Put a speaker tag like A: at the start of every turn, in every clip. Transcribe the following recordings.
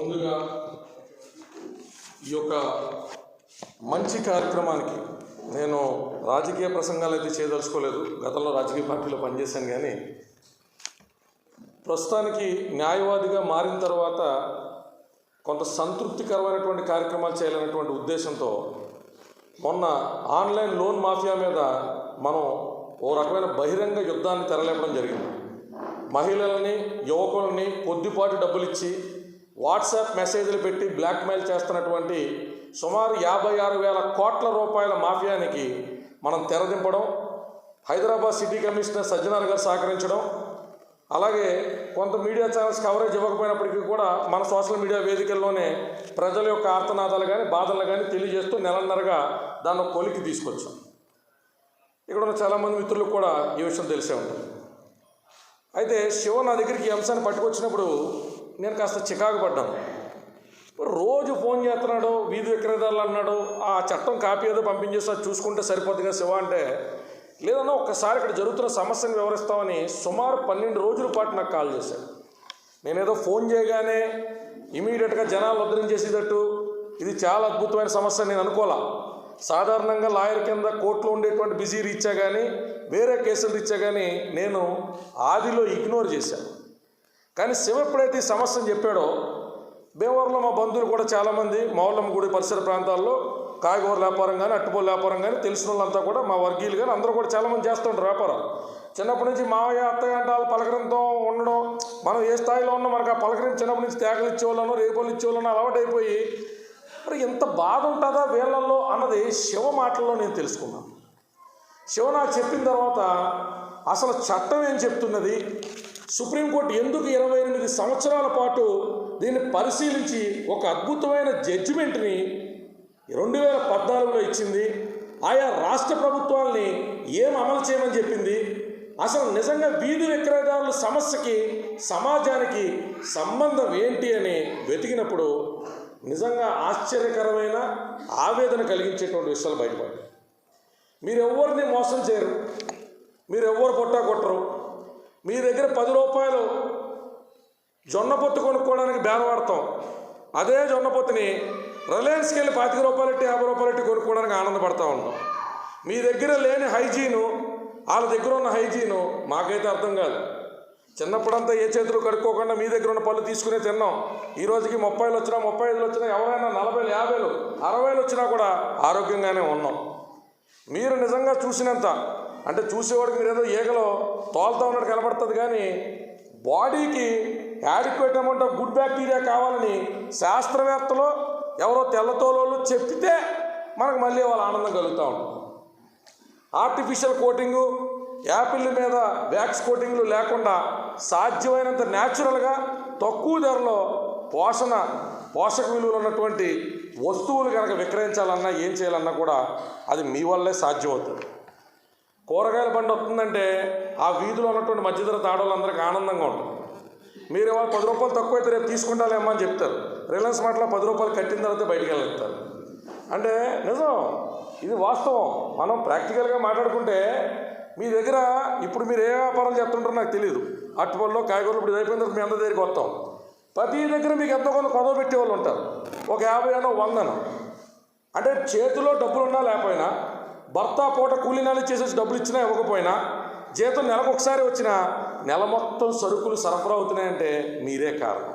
A: ముందుగా ఈ యొక్క మంచి కార్యక్రమానికి నేను రాజకీయ ప్రసంగాలు అయితే చేయదలుచుకోలేదు. గతంలో రాజకీయ పార్టీలో పనిచేశాను, కానీ ప్రస్తుతానికి న్యాయవాదిగా మారిన తర్వాత కొంత సంతృప్తికరమైనటువంటి కార్యక్రమాలు చేయాలనేటువంటి ఉద్దేశంతో మొన్న ఆన్లైన్ లోన్ మాఫియా మీద మనం ఓ రకమైన బహిరంగ యుద్ధాన్ని తెరలేపడం జరిగింది. మహిళలని, యువకులని కొద్దిపాటు డబ్బులు ఇచ్చి వాట్సాప్ మెసేజ్లు పెట్టి బ్లాక్మెయిల్ చేస్తున్నటువంటి సుమారు 56,000 కోట్ల రూపాయల మాఫియానికి మనం తెరదింపడం, హైదరాబాద్ సిటీ కమిషనర్ సజ్జనార్ గారు సహకరించడం, అలాగే కొంత మీడియా ఛానల్స్ కవరేజ్ ఇవ్వకపోయినప్పటికీ కూడా మన సోషల్ మీడియా వేదికల్లోనే ప్రజల యొక్క ఆర్తనాదాలు కానీ బాధలు కానీ తెలియజేస్తూ నెలన్నరగా దాన్ని కొలికి తీసుకొచ్చాం. ఇక్కడ ఉన్న చాలామంది మిత్రులకు కూడా ఈ విషయం తెలిసే ఉంటుంది. అయితే శివ నా దగ్గరికి ఈ అంశాన్ని పట్టుకొచ్చినప్పుడు నేను కాస్త చికాకు పడ్డాను. రోజు ఫోన్ చేస్తున్నాడు, వీధి విక్రేతలు అన్నాడు, ఆ చట్టం కాపీ ఏదో పంపించేసి అది చూసుకుంటే సరిపోతుందిగా శివ అంటే, లేదన్నా ఒక్కసారి ఇక్కడ జరుగుతున్న సమస్యను వివరిస్తామని సుమారు 12 రోజుల పాటు నాకు కాల్ చేశాడు. నేనేదో ఫోన్ చేయగానే ఇమీడియట్గా జనాలు ఉద్ధరించేసేటట్టు ఇది చాలా అద్భుతమైన సమస్య నేను అనుకోలే. సాధారణంగా లాయర్ కింద కోర్టులో ఉండేటువంటి బిజీ రీత్యా కానీ వేరే కేసులు రీత్యా కానీ నేను ఆదిలో ఇగ్నోర్ చేశాను. కానీ శివ ఎప్పుడైతే ఈ సమస్యను చెప్పాడో, భీమవరంలో మా బంధువులు కూడా చాలామంది మౌలమ్మ గుడి పరిసర ప్రాంతాల్లో కాయగూర వ్యాపారం కానీ అట్టుపూల వ్యాపారం కానీ తెలిసిన వాళ్ళంతా కూడా మా వర్గీయులు కానీ అందరూ కూడా చాలామంది చేస్తుంటారు వ్యాపారం. చిన్నప్పటి నుంచి మావయ్య అత్తయ్య అంటే వాళ్ళు పలకరంతో ఉండడం, మనం ఏ స్థాయిలో ఉన్నా మనకు ఆ పలకరించి చిన్నప్పటి నుంచి తేగలు ఇచ్చేవాళ్ళనో రేపులు ఇచ్చేవాళ్ళనో అలవాటు అయిపోయి మరి ఎంత బాధ ఉంటుందా వీళ్ళల్లో అన్నది శివ మాటల్లో నేను తెలుసుకున్నాను. శివ నాకు చెప్పిన తర్వాత అసలు చట్టం ఏం చెప్తున్నది, సుప్రీంకోర్టు ఎందుకు 28 సంవత్సరాల పాటు దీన్ని పరిశీలించి ఒక అద్భుతమైన జడ్జిమెంట్ని 2014లో ఇచ్చింది, ఆయా రాష్ట్ర ప్రభుత్వాల్ని ఏం అమలు చేయమని చెప్పింది, అసలు నిజంగా వీధి విక్రయదారుల సమస్యకి సమాజానికి సంబంధం ఏంటి అని వెతికినప్పుడు నిజంగా ఆశ్చర్యకరమైన ఆవేదన కలిగించేటువంటి విషయాలు బయటపడ్డాయి. మీరెవ్వరిని మోసం చేయరు, మీరెవ్వరు పొట్టా కొట్టరు. మీ దగ్గర 10 రూపాయలు జొన్న పొత్తు కొనుక్కోవడానికి బేరవాడతాం, అదే జొన్న పొత్తుని రిలయన్స్కి వెళ్ళి 25 రూపాయలు 50 రూపాయలు కొనుక్కోవడానికి ఆనందపడతా ఉంటాం. మీ దగ్గర లేని హైజీను వాళ్ళ దగ్గర ఉన్న హైజీను మాకైతే అర్థం కాదు. చిన్నప్పుడంతా ఏ చేతులు కడుక్కోకుండా మీ దగ్గర ఉన్న పళ్ళు తీసుకునే తిన్నాం. ఈ రోజుకి 30 వచ్చినా 35 వచ్చినా ఎవరైనా 40, 50, 60 వచ్చినా కూడా ఆరోగ్యంగానే ఉన్నాం. మీరు నిజంగా చూసినంత అంటే చూసేవాడికి మీరు ఏదో ఈగలో తోలుతా ఉన్నట్టు కనబడుతుంది, కానీ బాడీకి adequate amount of good bacteria కావాలని శాస్త్రవేత్తలు ఎవరో తెల్లతోలు చెప్పితే మనకు మళ్ళీ వాళ్ళ ఆనందం కలుగుతూ ఉంటుంది. ఆర్టిఫిషియల్ కోటింగు, యాపిల్ మీద వ్యాక్స్ కోటింగ్లు లేకుండా సాధ్యమైనంత న్యాచురల్గా తక్కువ ధరలో పోషక విలువలు ఉన్నటువంటి వస్తువులు కనుక విక్రయించాలన్నా ఏం చేయాలన్నా కూడా అది మీ వల్లే సాధ్యమవుతుంది. కూరగాయల బండి వస్తుందంటే ఆ వీధిలో ఉన్నటువంటి మధ్యతరగతి ఆడవాళ్ళందరికీ ఆనందంగా ఉంటుంది. మీరు వాళ్ళు 10 రూపాయలు తక్కువ అయితే రేపు తీసుకుంటాలేమో అని చెప్తారు. రిలయన్స్ మార్ట్లో 10 రూపాయలు కట్టిన తర్వాత బయటికి వెళ్తారు. అంటే నిజం, ఇది వాస్తవం. మనం ప్రాక్టికల్గా మాట్లాడుకుంటే మీ దగ్గర ఇప్పుడు మీరు ఏ వ్యాపారం చేస్తుంటారో నాకు తెలియదు. అట్టుపల్లో కాయగూరలు ఇప్పుడు అయిపోయిన తర్వాత మీ అందరి దగ్గరికి వస్తాం. ప్రతి దగ్గర మీకు ఎంతో కొంత కొదవ పెట్టేవాళ్ళు ఉంటారు. ఒక 50 అనో 100 అనో, అంటే చేతిలో డబ్బులు ఉన్నా లేకపోయినా, భర్త పూట కూలీనాలు చేసేసి డబ్బులు ఇచ్చినా ఇవ్వకపోయినా, జీతం నెలకు ఒకసారి వచ్చినా నెల మొత్తం సరుకులు సరఫరా అవుతున్నాయంటే మీరే కారణం.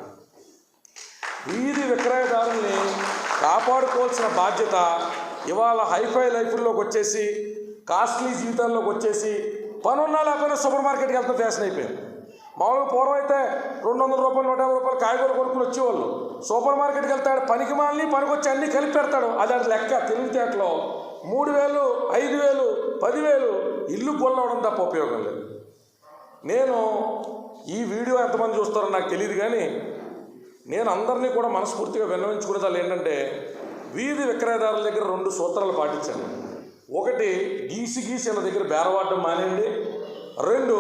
A: వీధి విక్రయదారుల్ని కాపాడుకోవాల్సిన బాధ్యత ఇవాళ హైఫై లైఫ్లోకి వచ్చేసి, కాస్ట్లీ జీవితాల్లోకి వచ్చేసి, పనున్నా లేకపోయినా సూపర్ మార్కెట్కి వెళ్తే ఫ్యాషన్ అయిపోయింది. మామూలుగా పూర్వం అయితే 200 రూపాయలు 150 రూపాయలు కాయగూర కొనుక్కుని వచ్చేవాళ్ళు. సూపర్ మార్కెట్కి వెళ్తాడు, పనికి మాలని పనికొచ్చి అన్నీ కలిపి పెడతాడు. అది లెక్క తెలివితేటలో 3,000, 5,000, 10,000 ఇల్లు కొల్లవడం తప్ప ఉపయోగం లేదు. నేను ఈ వీడియో ఎంతమంది చూస్తారో నాకు తెలియదు, కానీ నేను అందరినీ కూడా మనస్ఫూర్తిగా విన్నవించుకునేదాళ్ళు ఏంటంటే, వీధి విక్రయదారుల దగ్గర 2 సూత్రాలు పాటించండి. ఒకటి, గీసి వీళ్ళ దగ్గర బేరవాడడం మానేయండి. 2,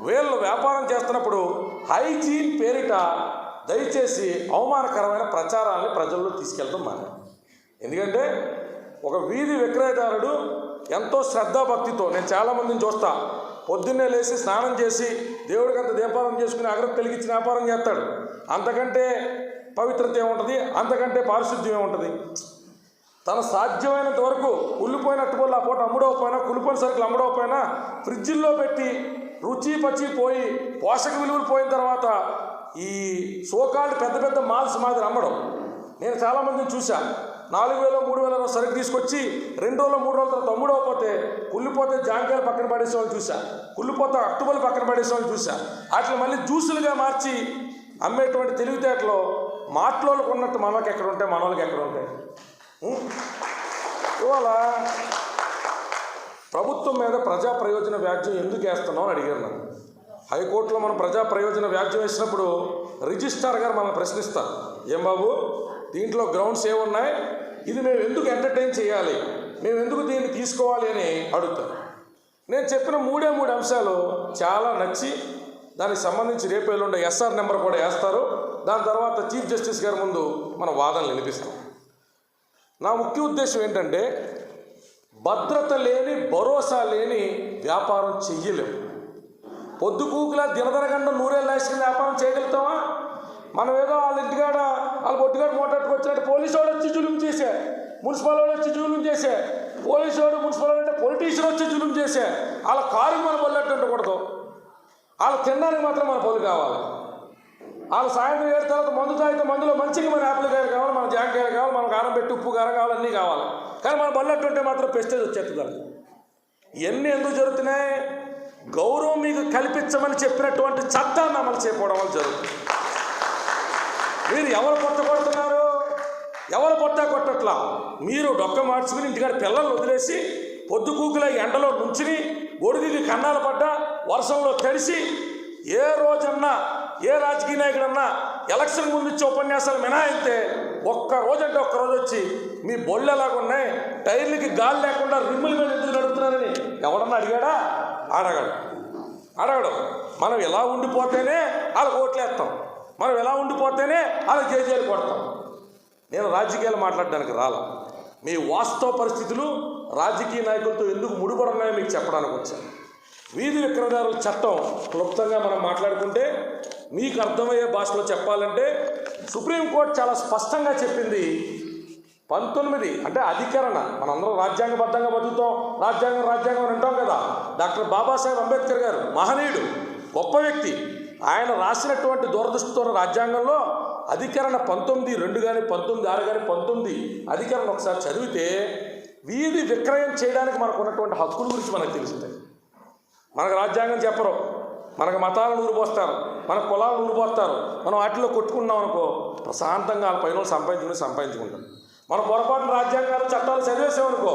A: వీళ్ళు వ్యాపారం చేస్తున్నప్పుడు హైజీన్ పేరిట దయచేసి అవమానకరమైన ప్రచారాన్ని ప్రజల్లో తీసుకెళ్ళడం మానేయండి. ఎందుకంటే ఒక వీధి విక్రయదారుడు ఎంతో శ్రద్ధాభక్తితో, నేను చాలామందిని చూస్తా, పొద్దున్నే లేచి స్నానం చేసి దేవుడికి అంత దీపారం చేసుకుని అగరత్తి వెలిగించి వ్యాపారం చేస్తాడు. అంతకంటే పవిత్రత ఏముంటుంది, అంతకంటే పారిశుద్ధ్యం ఏముంటుంది? తన సాధ్యమైనంత వరకు కుళ్ళిపోయిన అట్టుపళ్ళు ఆ పూట అమ్ముడవపోయినా, కుళ్ళిపోయిన సరుకులు అమ్ముడవపోయినా ఫ్రిడ్జిల్లో పెట్టి రుచి పచ్చి పోయి పోషక విలువలు పోయిన తర్వాత ఈ సోకాళ్ళు పెద్ద పెద్ద మాల్స్ మాదిరి అమ్మడం. నేను చాలామందిని చూసా, 4,000 3,000 సరుకు తీసుకొచ్చి 2 రోజులు 3 రోజుల తర్వాత అమ్ముడవపోతే కుళ్ళిపోతే జాంకాయలు పక్కన పడేసే వాళ్ళు చూసా, కుళ్ళిపోతే అట్టుపళ్ళు పక్కన పడేసే వాళ్ళు చూసా. వాటిని మళ్ళీ జ్యూసులుగా మార్చి అమ్మేటువంటి తెలివితేటలో మాటలోకి ఉన్నట్టు మనకి ఎక్కడ ఉంటాయి, మనోళ్ళకి ఎక్కడ ఉంటాయి? ఇవాళ ప్రభుత్వం మీద ప్రజా ప్రయోజన వ్యాజ్యం ఎందుకు వేస్తున్నాం అని అడిగారు నన్ను. హైకోర్టులో మనం ప్రజా ప్రయోజన వ్యాజ్యం వేసినప్పుడు రిజిస్ట్రార్ గారు మనల్ని ప్రశ్నిస్తారు, ఏం బాబు దీంట్లో గ్రౌండ్స్ ఏమున్నాయి, ఇది మేము ఎందుకు ఎంటర్టైన్ చేయాలి, మేము ఎందుకు దీన్ని తీసుకోవాలి అని అడుగుతారు. నేను చెప్పిన 3 అంశాలు చాలా నచ్చి దానికి సంబంధించి రేపు ఎల్లుండే ఎస్ఆర్ నెంబర్ కూడా వేస్తారు. దాని తర్వాత చీఫ్ జస్టిస్ గారి ముందు మన వాదనలు వినిపిస్తాం. నా ముఖ్య ఉద్దేశం ఏంటంటే, భద్రత లేని, భరోసా లేని వ్యాపారం చెయ్యలేము. పొద్దుకూకులా దినదనగండం నూరేళ్ళు వేసుకుని వ్యాపారం చేయగలుగుతామా? మనం ఏదో వాళ్ళ ఇంటికాడ వాళ్ళ పొద్దుగాడు మోటార్కి వచ్చినట్టు పోలీసు వాడు వచ్చి జులుం చేసే, మున్సిపల్ వాడు వచ్చి జులుం చేసే, పోలీసు వాడు మున్సిపల్ వాడు అంటే పొలిటీషియన్ వచ్చి జులుం చేసే, వాళ్ళ కారుకి మన బొల్లెట్టు ఉండకూడదు, వాళ్ళు తినడానికి మాత్రం మన పళ్ళు కావాలి. వాళ్ళు సాయంత్రం 7 తర్వాత మందు తాగితే మందులో మంచిగా మన యాపిల్ కాయలు కావాలి, మన జాంకాయలు కావాలి, మన కారం పెట్టి ఉప్పు కారం కావాలి, అన్నీ కావాలి. కానీ మన బొల్లెట్టు ఉంటే మాత్రం పెస్టేజ్ వచ్చేస్తుంది. ఇవన్నీ ఎందుకు జరుగుతున్నాయి? గౌరవం మీకు కల్పించమని చెప్పినటువంటి చట్టాన్ని అమలు చేయకపోవడం వల్ల జరుగుతుంది. మీరు ఎవరు పొట్ట కొడుతున్నారు? ఎవరు పొట్ట కొట్టట్లా. మీరు డొక్క మార్చుకుని ఇంటికాడ పిల్లలు వదిలేసి పొద్దుకూకుల ఎండలో నుంచుని ఒడిదికి కన్నాలు పడ్డా వర్షంలో తడిసి ఏ రోజన్నా ఏ రాజకీయ నాయకుడన్నా ఎలక్షన్ ముందు ఇచ్చే ఉపన్యాసాలు మినహాయితే ఒక్క రోజు వచ్చి మీ బొళ్ళు ఎలాగున్నాయి, టైర్లకి గాలి లేకుండా రిమ్ముల మీద ఎందుకు నడుపుతున్నారని ఎవడన్నా అడిగాడా? అడగడు. మనం ఎలా ఉండిపోతేనే వాళ్ళకి ఓట్లేస్తాం, మనం ఎలా ఉండిపోతేనే వాళ్ళకి జేజేలు కొడతాం. నేను రాజకీయాలు మాట్లాడడానికి రాలా. మీ వాస్తవ పరిస్థితులు రాజకీయ నాయకులతో ఎందుకు ముడిపడున్నాయో మీకు చెప్పడానికి వచ్చాను. వీధి విక్రయదారుల చట్టం క్లుప్తంగా మనం మాట్లాడుకుంటే మీకు అర్థమయ్యే భాషలో చెప్పాలంటే సుప్రీంకోర్టు చాలా స్పష్టంగా చెప్పింది. 19 అంటే అధికరణ, మనందరం రాజ్యాంగబద్ధంగా బతుకుతాం, రాజ్యాంగం అని అంటాం కదా. డాక్టర్ బాబాసాహెబ్ అంబేద్కర్ గారు మహనీయుడు, గొప్ప వ్యక్తి. ఆయన రాసినటువంటి దూరదృష్టితో రాజ్యాంగంలో అధికరణ 19(2) కానీ 19(6) కానీ 19 అధికరణ ఒకసారి చదివితే వీధి విక్రయం చేయడానికి మనకు ఉన్నటువంటి హక్కుల గురించి మనకు తెలుస్తుంది. మనకు రాజ్యాంగం చెప్పరు, మనకు మతాలను ఊరిపోస్తారు, మన కులాలను ఊరిపోస్తారు. మనం వాటిలో కొట్టుకున్నాం అనుకో ప్రశాంతంగా వాళ్ళ పైన సంపాదించుకుంటాం. మన పొరపాటున రాజ్యాంగాలు చట్టాలు చదివేసామనుకో,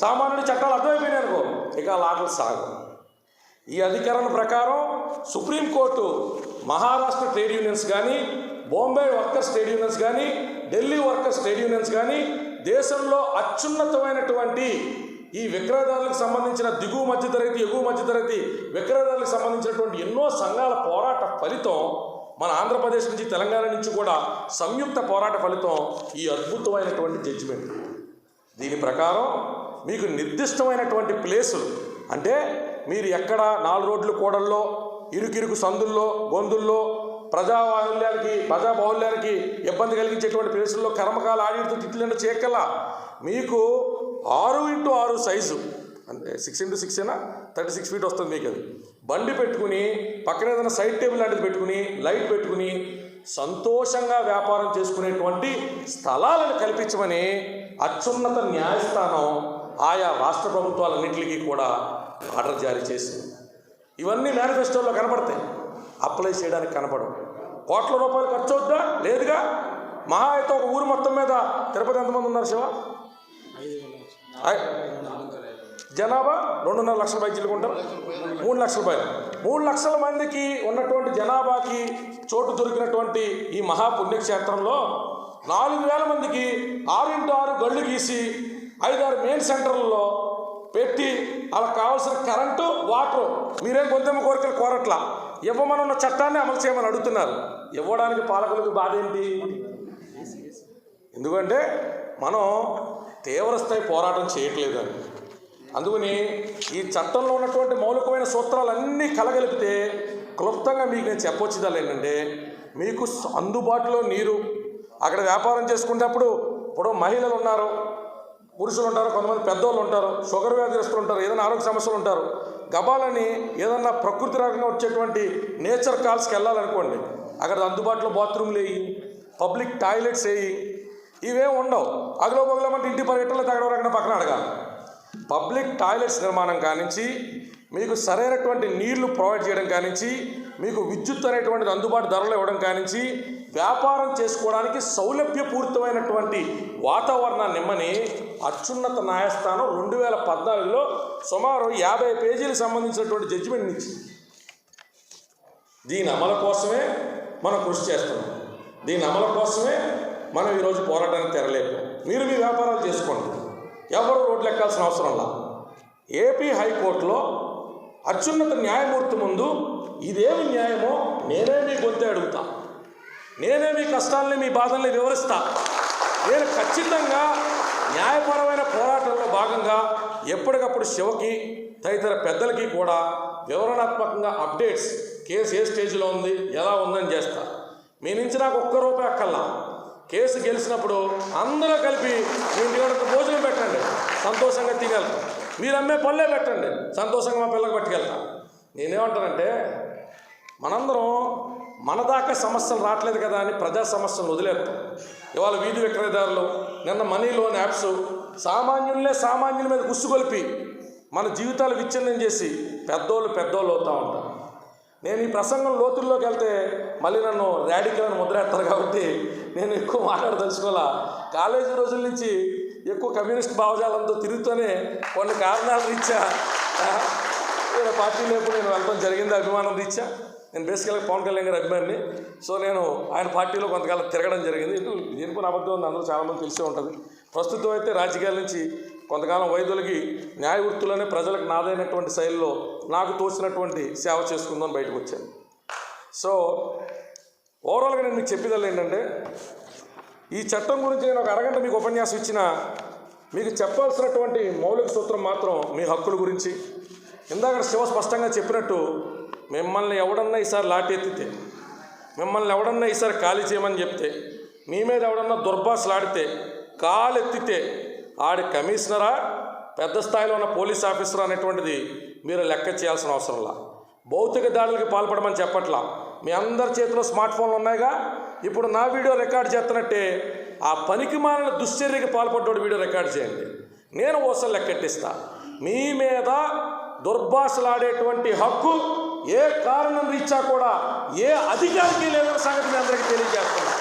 A: సామాన్యుడి చట్టాలు అర్థమైపోయినాయి అనుకో, ఇక ఆటలు సాగు. ఈ అధికరణ ప్రకారం సుప్రీంకోర్టు మహారాష్ట్ర ట్రేడ్ యూనియన్స్ కానీ, బాంబే వర్కర్స్ ట్రేడ్ యూనియన్స్ కానీ, ఢిల్లీ వర్కర్స్ ట్రేడ్ యూనియన్స్ కానీ దేశంలో అత్యున్నతమైనటువంటి ఈ విక్రయదారులకు సంబంధించిన దిగువ మధ్యతరగతి, ఎగువ మధ్యతరగతి విక్రయదారులకు సంబంధించినటువంటి ఎన్నో సంఘాల పోరాట ఫలితం, మన ఆంధ్రప్రదేశ్ నుంచి తెలంగాణ నుంచి కూడా సంయుక్త పోరాట ఫలితం ఈ అద్భుతమైనటువంటి జడ్జిమెంట్. దీని ప్రకారం మీకు నిర్దిష్టమైనటువంటి ప్లేసులు అంటే మీరు ఎక్కడ 4 రోడ్లు కూడల్లో, ఇరుకిరుకు సందుల్లో, గొంతుల్లో, ప్రజాబాహుల్యానికి ఇబ్బంది కలిగించేటువంటి ప్లేసుల్లో కర్మకాల ఆడితో తిట్లన్న చేయకల మీకు 6x6 సైజు అంటే 6x6 అయినా 36 ఫీట్ వస్తుంది. మీకు అది బండి పెట్టుకుని పక్కన ఏదైనా సైడ్ టేబుల్ లాంటిది పెట్టుకుని లైట్ పెట్టుకుని సంతోషంగా వ్యాపారం చేసుకునేటువంటి స్థలాలను కల్పించమని అత్యున్నత న్యాయస్థానం ఆయా రాష్ట్ర ప్రభుత్వాలన్నింటికి కూడా ఆర్డర్ జారీ చేసింది. ఇవన్నీ మేనిఫెస్టోలో కనపడతాయి, అప్లై చేయడానికి కనపడవు. కోట్ల రూపాయలు ఖర్చు అవుద్దా? లేదుగా. మహా అయితే ఒక ఊరు మొత్తం మీద తిరుపతి ఎంతమంది ఉన్నారు శివ? జనాభా 2.5 లక్షల పైచీలకు ఉంటారు. 3 లక్షల పైన 3 లక్షల మందికి ఉన్నటువంటి జనాభాకి చోటు దొరికినటువంటి ఈ మహాపుణ్యక్షేత్రంలో 4,000 మందికి 6x6 గళ్ళు గీసి 5-6 మెయిన్ సెంటర్లలో పెట్టి వాళ్ళకి కావాల్సిన కరెంటు, వాటరు మీరేం గొంతెమ్మ కోరికలు కోరట్లా, ఇవ్వమనున్న చట్టాన్ని అమలు చేయమని అడుగుతున్నారు. ఇవ్వడానికి పాలకులకు బాధ ఏంటి? ఎందుకంటే మనం తీవ్రస్థాయి పోరాటం చేయట్లేదని. అందుకని ఈ చట్టంలో ఉన్నటువంటి మౌలికమైన సూత్రాలన్నీ కలగలిపితే క్లుప్తంగా మీకు నేను చెప్పొచ్చుదాలు ఏంటంటే, మీకు అందుబాటులో నీరు, అక్కడ వ్యాపారం చేసుకునేటప్పుడు ఇప్పుడు మహిళలు ఉన్నారు, పురుషులు ఉంటారు, కొంతమంది పెద్దోళ్ళు ఉంటారు, షుగర్ వ్యాధిస్తులు ఉంటారు, ఏదైనా ఆరోగ్య సమస్యలు ఉంటారు. గబాలని ఏదన్నా ప్రకృతి రకంగా వచ్చేటువంటి నేచర్ కాల్స్కి వెళ్ళాలనుకోండి, అక్కడ అందుబాటులో బాత్రూమ్లు వేయి, పబ్లిక్ టాయిలెట్స్ వేయి, ఇవేం ఉండవు. అగలో బగలమంటే ఇంటి పరిగెట్టలో తగ్గడం పక్కన అడగాలి. పబ్లిక్ టాయిలెట్స్ నిర్మాణం కానించి, మీకు సరైనటువంటి నీళ్లు ప్రొవైడ్ చేయడం కానించి, మీకు విద్యుత్ అనేటువంటిది అందుబాటు ధరలో ఇవ్వడం కానించి, వ్యాపారం చేసుకోవడానికి సౌలభ్యపూరితమైనటువంటి వాతావరణాన్ని ఇమ్మని అత్యున్నత న్యాయస్థానం 2014లో సుమారు 50 పేజీలకు సంబంధించినటువంటి జడ్జిమెంట్ని ఇచ్చింది. దీని అమలు కోసమే మనం కృషి చేస్తున్నాం. దీని అమలు కోసమే మనం ఈరోజు పోరాటానికి తెరలేపు. మీరు మీ వ్యాపారాలు చేసుకోండి, ఎవరు రోడ్లు ఎక్కాల్సిన అవసరంలా. ఏపీ హైకోర్టులో అత్యున్నత న్యాయమూర్తి ముందు ఇదేమి న్యాయమో నేనే మీ గొంతే అడుగుతా, నేనే మీ కష్టాలని మీ బాధల్ని వివరిస్తా. నేను ఖచ్చితంగా న్యాయపరమైన పోరాటంలో భాగంగా ఎప్పటికప్పుడు శివకి తదితర పెద్దలకి కూడా వివరణాత్మకంగా అప్డేట్స్, కేసు ఏ స్టేజ్లో ఉంది, ఎలా ఉందని చేస్తా. మీ నుంచి నాకు ₹1 అక్కల్లా. కేసు గెలిచినప్పుడు అందరూ కలిపి మీ ఇంటికి భోజనం పెట్టండి, సంతోషంగా తినేళ్తాం. మీరు అమ్మే పళ్ళే పెట్టండి, సంతోషంగా మా పిల్లలకు పట్టుకెళ్తాం. నేనేమంటానంటే, మనందరం మన దాకా సమస్యలు రావట్లేదు కదా అని ప్రజా సమస్యలను వదిలేస్తాం. ఇవాళ వీధి విక్రయదారులు, నిన్న మనీ లోన్ యాప్స్ సామాన్యుల మీద గుస్సుగొలిపి మన జీవితాలు విచ్ఛిన్నం చేసి పెద్దోళ్ళు అవుతూ ఉంటారు. నేను ఈ ప్రసంగం లోతుల్లోకి వెళ్తే మళ్ళీ నన్ను రాడికల్ అని ముద్రేస్తారు కాబట్టి నేను ఎక్కువ మాట్లాడదలుచుకోవాలా. కాలేజీ రోజుల నుంచి ఎక్కువ కమ్యూనిస్ట్ భావజాలంతో తిరుగుతూనే కొన్ని కారణాల రీత్యా వేరే పార్టీలో ఎప్పుడు నేను వెళ్ళడం జరిగింది, అభిమానం రీత్యా. నేను బేసికల్గా పవన్ కళ్యాణ్ గారి అభిమానిని. సో నేను ఆయన పార్టీలో కొంతకాలం తిరగడం జరిగింది. ఇటు దీనికి అబద్ధం ఉంది, అందరూ చాలామంది తెలిసే ఉంటుంది. ప్రస్తుతం అయితే రాజకీయాల నుంచి కొంతకాలం వైద్యులకి న్యాయ వృత్తులోనే ప్రజలకు నాదైనటువంటి శైలిలో నాకు తోచినటువంటి సేవ చేసుకుందామని బయటకు వచ్చాను. సో ఓవరాల్గా నేను మీకు చెప్పేదాన్ని ఏంటంటే, ఈ చట్టం గురించి నేను ఒక అరగంట మీకు ఉపన్యాసం ఇచ్చినా మీకు చెప్పాల్సినటువంటి మౌలిక సూత్రం మాత్రం మీ హక్కుల గురించి. ఇందాక శివ స్పష్టంగా చెప్పినట్టు, మిమ్మల్ని ఎవడన్నా ఈసారి లాఠీ ఎత్తితే, మిమ్మల్ని ఎవడన్నా ఈసారి ఖాళీ చేయమని చెప్తే, మీ మీద ఎవడన్నా దుర్భాషలాడితే, కాలు ఎత్తితే ఆడి కమిషనరా పెద్ద స్థాయిలో ఉన్న పోలీస్ ఆఫీసర్ అనేటువంటిది మీరు లెక్క చేయాల్సిన అవసరంలా. భౌతిక దాడులకి పాల్పడమని చెప్పట్లా. మీ అందరి చేతిలో స్మార్ట్ ఫోన్లు ఉన్నాయిగా. ఇప్పుడు నా వీడియో రికార్డ్ చేస్తున్నట్టే ఆ పనికి మాలిన దుశ్చర్యకి పాల్పడ్డోడు వీడియో రికార్డ్ చేయండి, నేను ఓసలు లెక్కెట్టిస్తా. మీ మీద దుర్భాషలాడేటువంటి హక్కు ఏ కారణం రీత్యా కూడా ఏ అధికారికి లేదన్న సంగతి మీ అందరికీ తెలియజేస్తున్నా.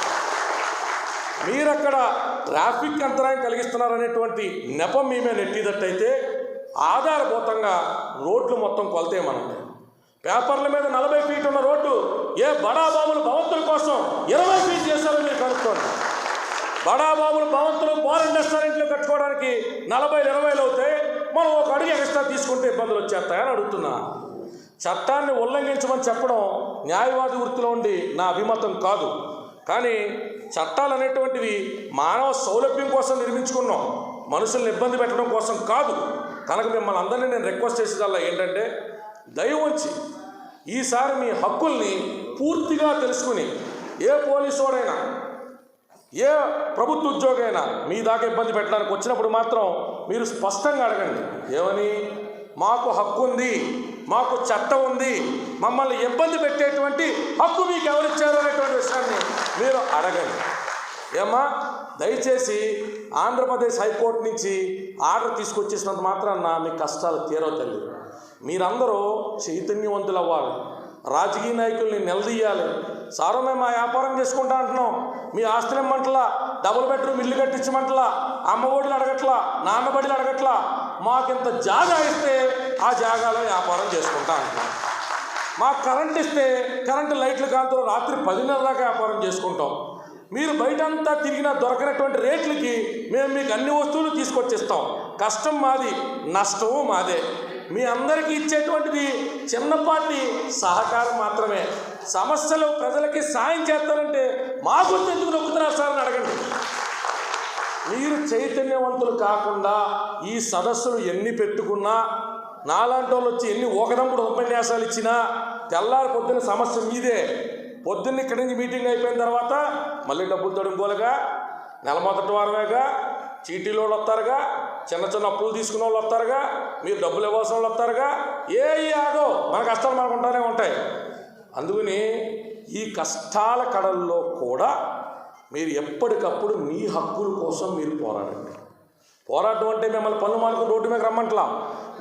A: మీరక్కడ ట్రాఫిక్ అంతరాయం కలిగిస్తున్నారనేటువంటి నెపం మీ మీద నెట్టిదట్టయితే ఆధారభూతంగా రోడ్లు మొత్తం కొలతేయమనండి. పేపర్ల మీద 40 ఫీట్ ఉన్న రోడ్డు ఏ బడాబాబులు భవంతుల కోసం 20 ఫీట్ చేశారో మీరు కనుక్కోండి. బడాబాబులు భవంతులు బారెన్ రెస్టారెంట్లు కట్టుకోవడానికి 40-20 అవుతాయి, మనం ఒక అడుగు ఎక్స్ట్రా తీసుకుంటే ఇబ్బందులు వచ్చేస్తాయని అడుగుతున్నా. చట్టాన్ని ఉల్లంఘించమని చెప్పడం న్యాయవాది వృత్తిలో ఉండి నా అభిమతం కాదు. కానీ చట్టాలు అనేటువంటివి మానవ సౌలభ్యం కోసం నిర్మించుకున్నాం, మనుషుల్ని ఇబ్బంది పెట్టడం కోసం కాదు. కనుక మిమ్మల్ని అందరినీ నేను రిక్వెస్ట్ చేసేదల్లా ఏంటంటే, దయ ఉంచి ఈసారి మీ హక్కుల్ని పూర్తిగా తెలుసుకుని, ఏ పోలీసోడైనా ఏ ప్రభుత్వ ఉద్యోగి అయినా మీ దాకా ఇబ్బంది పెట్టడానికి వచ్చినప్పుడు మాత్రం మీరు స్పష్టంగా అడగండి. ఏమని? మాకు హక్కు ఉంది, మాకు చట్టం ఉంది, మమ్మల్ని ఇబ్బంది పెట్టేటువంటి హక్కు మీకు ఎవరిచ్చారు అనేటువంటి విషయాన్ని మీరు అడగండి. ఏమా, దయచేసి ఆంధ్రప్రదేశ్ హైకోర్టు నుంచి ఆర్డర్ తీసుకొచ్చేసినంత మాత్రాన మీ కష్టాలు తీరవు తల్లి. మీరందరూ చైతన్యవంతులు అవ్వాలి, రాజకీయ నాయకుల్ని నిలదీయాలి. సారో మేము మా వ్యాపారం చేసుకుంటా అంటున్నాం, మీ ఆస్తులు ఇమ్మంటలా, డబుల్ బెడ్రూమ్ ఇల్లు కట్టించమంటలా, అమ్మ ఒడిలు అడగట్లా, నాన్నబడిలు అడగట్లా, మాకింత జాగా ఇస్తే ఆ జాగాలో వ్యాపారం చేసుకుంటా అంటున్నాం. మాకు కరెంట్ ఇస్తే కరెంటు లైట్లు కాంతో రాత్రి 10:30 దాకా వ్యాపారం చేసుకుంటాం. మీరు బయటంతా తిరిగినా దొరకనటువంటి రేట్లకి మేము మీకు అన్ని వస్తువులు తీసుకొచ్చిస్తాం. కష్టం మాది, నష్టము మాదే. మీ అందరికీ ఇచ్చేటువంటిది చిన్నపాటి సహకారం మాత్రమే. సమస్యలు ప్రజలకి సాయం చేస్తారంటే మా గురించి ఎందుకు నొక్కుతున్నారు సార్ అని అడగండి. మీరు చైతన్యవంతులు కాకుండా ఈ సదస్సులు ఎన్ని పెట్టుకున్నా, నాలాంటి వాళ్ళు వచ్చి ఎన్ని ఒకదంపుడు ఉపన్యాసాలు ఇచ్చినా తెల్లారి పొద్దున సమస్య మీదే. పొద్దున్న ఇక్కడి నుంచి మీటింగ్ అయిపోయిన తర్వాత మళ్ళీ డబ్బులు తడుముకోలుగా, నెల మొదటి వారమేగా, చీటీలు వాళ్ళు వస్తారుగా, చిన్న చిన్న అప్పులు తీసుకున్న వాళ్ళు వస్తారుగా, మీరు డబ్బులు ఇవ్వాల్సిన వాళ్ళు వస్తారుగా, ఆగో మన కష్టాలు మనకు ఉంటానే ఉంటాయి. అందుకని ఈ కష్టాల కడల్లో కూడా మీరు ఎప్పటికప్పుడు మీ హక్కుల కోసం మీరు పోరాడండి. పోరాటం అంటే మిమ్మల్ని పనులు మార్కులు రోడ్డు మీద రమ్మంటలా,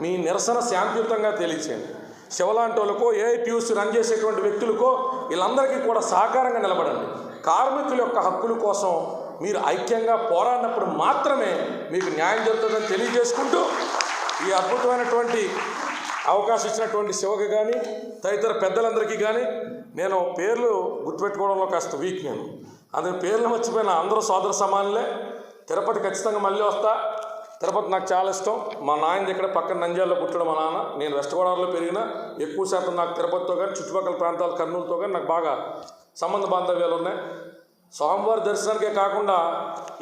A: మీ నిరసన శాంతియుతంగా తెలియచేయండి. శివలాంటి వాళ్ళకో, ఏఐటీయూసీ రన్ చేసేటువంటి వ్యక్తులకో వీళ్ళందరికీ కూడా సహకారంగా నిలబడండి. కార్మికుల యొక్క హక్కుల కోసం మీరు ఐక్యంగా పోరాడినప్పుడు మాత్రమే మీకు న్యాయం జరుగుతుందని తెలియజేసుకుంటూ, ఈ అద్భుతమైనటువంటి అవకాశం ఇచ్చినటువంటి శివకి కానీ తదితర పెద్దలందరికీ కానీ నేను పేర్లు గుర్తుపెట్టుకోవడంలో కాస్త వీక్. నేను అందుకే పేర్లు మర్చిపోయిన అందరూ సోదర సమానులే. తిరుపతి ఖచ్చితంగా మళ్ళీ వస్తా. తిరుపతి నాకు చాలా ఇష్టం. మా నాయనది ఇక్కడ పక్కన నంద్యాలలో పుట్టడం మా నాన్న. నేను వెస్ట్ గోదావరిలో పెరిగిన, ఎక్కువ శాతం నాకు తిరుపతితో కానీ చుట్టుపక్కల ప్రాంతాల కర్నూలుతో కానీ నాకు బాగా సంబంధ బాంధవ్యాలు ఉన్నాయి. స్వామివారి దర్శనానికే కాకుండా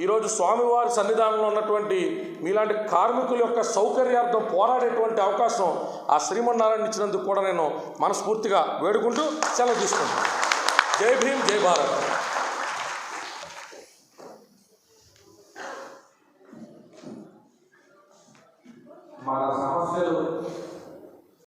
A: ఈరోజు స్వామివారి సన్నిధానంలో ఉన్నటువంటి మీలాంటి కార్మికుల యొక్క సౌకర్యార్థం పోరాడేటువంటి అవకాశం ఆ శ్రీమన్నారాయణ ఇచ్చినందుకు కూడా నేను మనస్ఫూర్తిగా వేడుకుంటూ సెలవు తీసుకుంటాను. జై భీమ్, జై భారత్.
B: మన సమస్యలు